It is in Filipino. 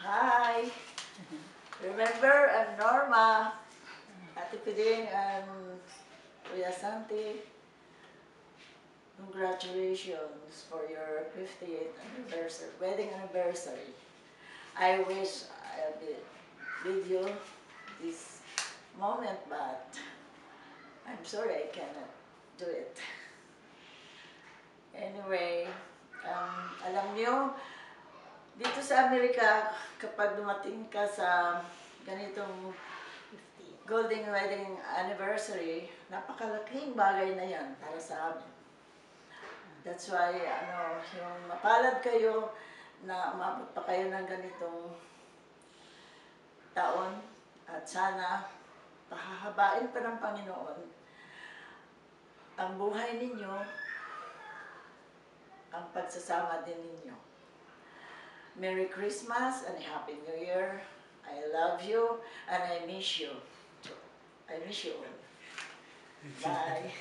Hi! Remember, I'm Norma, Ate Piding, and Kuya Santi. Congratulations for your 58th anniversary, wedding anniversary. I wish I'll be with you this moment, but I'm sorry I cannot do it. Anyway, alam niyo, dito sa Amerika, kapag dumating ka sa ganitong golden wedding anniversary, napakalaking bagay na yan para sa amin. That's why, yung mapalad kayo na umabot pa kayo ng ganitong taon at sana pahahabain pa ng Panginoon ang buhay ninyo, ang pagsasama din ninyo. Merry Christmas and Happy New Year. I love you and I miss you. I miss you all. Bye.